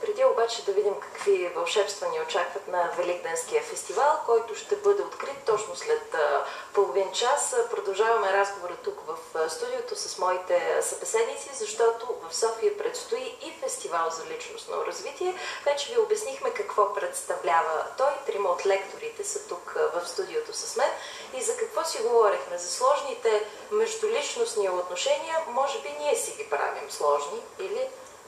Преди обаче да видим какви вълшебства ни очакват на Великденския фестивал, който ще бъде открит точно след половин час. Продължаваме разговора тук в студиото с моите събеседници, защото в София предстои и фестивал за личностно развитие. Вече ви обяснихме какво представлява той. Трима от лекторите са тук в студиото с мен. И за какво си говорихме? За сложните междуличностни отношения. Може би ние си ги правим сложни, или...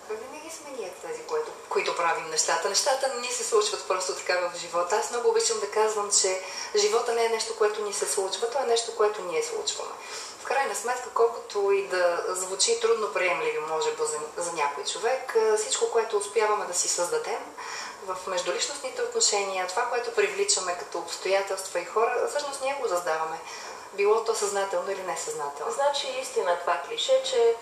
Винаги сме ние тези, които правим нещата. Нещата не ни се случват просто така в живота. Аз много обичам да казвам, че живота не е нещо, което ни се случва, то е нещо, което ние случваме. В крайна сметка, колкото и да звучи трудно приемливо, може би за някой човек, всичко, което успяваме да си създадем в междуличностните отношения, това, което привличаме като обстоятелства и хора, всъщност ние го създаваме. Било то съзнателно или несъзнателно. Значи истина това клише, че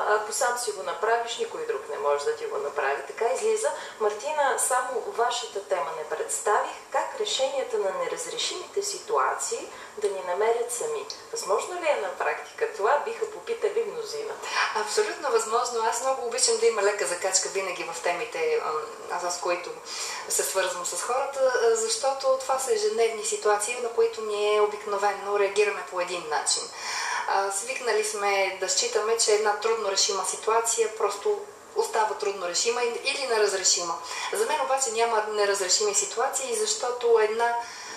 ако сам си го направиш, никой друг не може да ти го направи. Така излиза. Мартина, само вашата тема не представих. Как решенията на неразрешимите ситуации да ни намерят сами? Възможно ли е на практика това? Биха попитали мнозина. Абсолютно възможно. Аз много обичам да има лека закачка винаги в темите, с които се свързвам с хората, защото това са ежедневни ситуации, на които ние обикновено реагираме по един начин. Свикнали сме да считаме, че една трудно решима ситуация просто остава трудно решима или неразрешима. За мен обаче няма неразрешими ситуации, защото една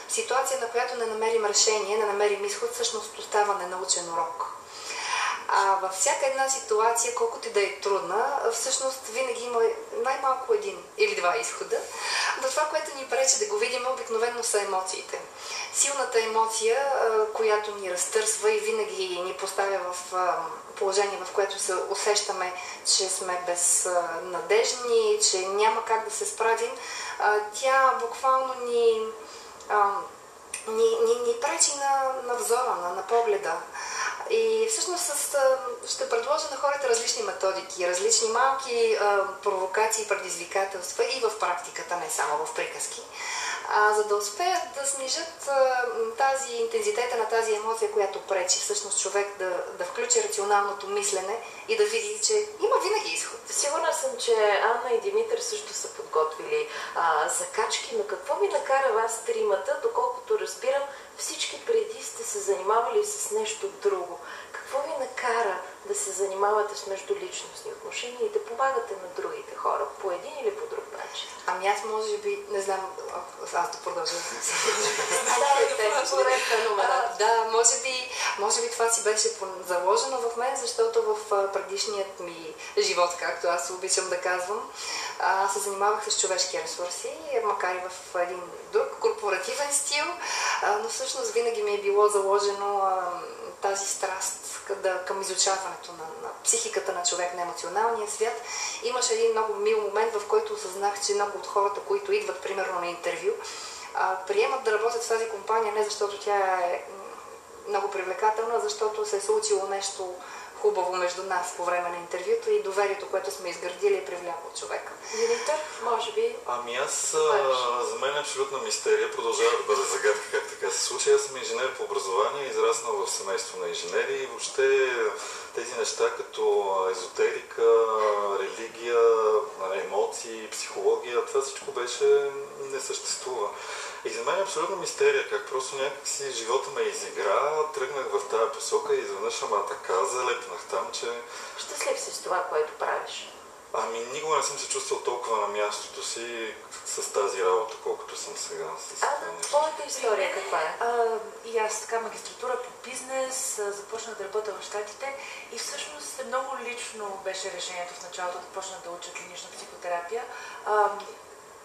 ситуация, на която не намерим решение, не намерим изход, всъщност остава ненаучен урок. А във всяка една ситуация, колкото и да е трудна, всъщност винаги има най-малко един или два изхода. Но това, което ни пречи да го видим, обикновено са емоциите. Силната емоция, която ни разтърсва и винаги ни поставя в положение, в което се усещаме, че сме безнадежни, че няма как да се справим, тя буквално ни пречи на взора, на погледа. И всъщност ще предложа на хората различни методики, различни малки провокации, предизвикателства и в практиката, не само в приказки, за да успеят да снижат интензитета на тази емоция, която пречи всъщност човек да включи рационалното мислене и да види, че има винаги изход. Сигурна съм, че Анна и Димитър също са подготвили закачки, но какво ви накара вас тримата, доколкото разбирам, всички преди сте се занимавали с нещо друго. Какво ви накара да се занимавате с междуличностни отношения и да помагате на другите хора по един или по друг начин? Ами аз може би, не знам, аз да продължа. Да, може би това си беше заложено в мен, защото в предишният ми живот, както аз обичам да казвам, се занимавах с човешки ресурси, макар и в един друг корпоративен стил, но всъщност винаги ми е било заложено тази страст към изучаването на психиката на човек, на емоционалния свят. Имаше един много мил момент, в който осъзнах, че много от хората, които идват примерно на интервю, приемат да работят в тази компания не защото тя е много привлекателна, защото се е случило нещо хубаво между нас по време на интервюто и доверието, което сме изградили, е привлякло човека. Димитър, може би? Ами аз, за мен е абсолютна мистерия, продължава да бъде загадка как така се случи. Аз съм инженер по образование, израснал в семейство на инженери и въобще тези неща като езотерика, религия, емоции, психология, това всичко беше не съществува. И за мен е абсолютно мистерия, как просто някакси живота ме изигра, тръгнах в тази посока и изведнъж така залепнах там, че... Щастлив си с това, което правиш? Ами никога не съм се чувствал толкова на мястото си с тази работа, колкото съм сега. Твоята история каква е? И аз така магистратура по бизнес, започнах да работя в Щатите и всъщност много лично беше решението в началото да почна да уча клинична психотерапия.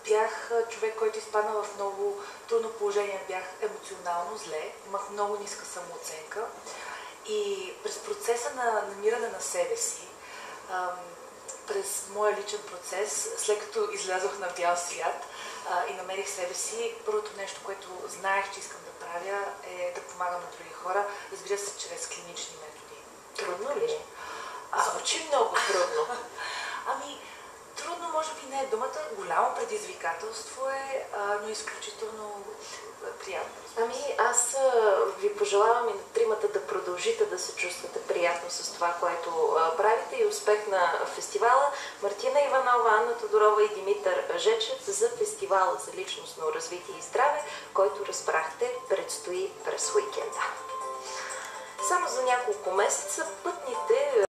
Бях човек, който изпадна в много трудно положение, бях емоционално зле, имах много ниска самооценка и през процеса на намиране на себе си, през моя личен процес, след като излязох на бял свят и намерих себе си, първото нещо, което знаех, че искам да правя, е да помагам на други хора, разбира се, чрез клинични методи. Трудно ли? Звучи много трудно. Ами, трудно може би не е думата, голямо предизвикателство е, но изключително приятно. Ами аз ви пожелавам и на тримата да продължите да се чувствате приятно с това, което правите, и успех на фестивала. Мартина Иванова, Анна Тодорова и Димитър Жечев за фестивала за личностно развитие и здраве, който разбрахте предстои през уикенда. Само за няколко месеца пътните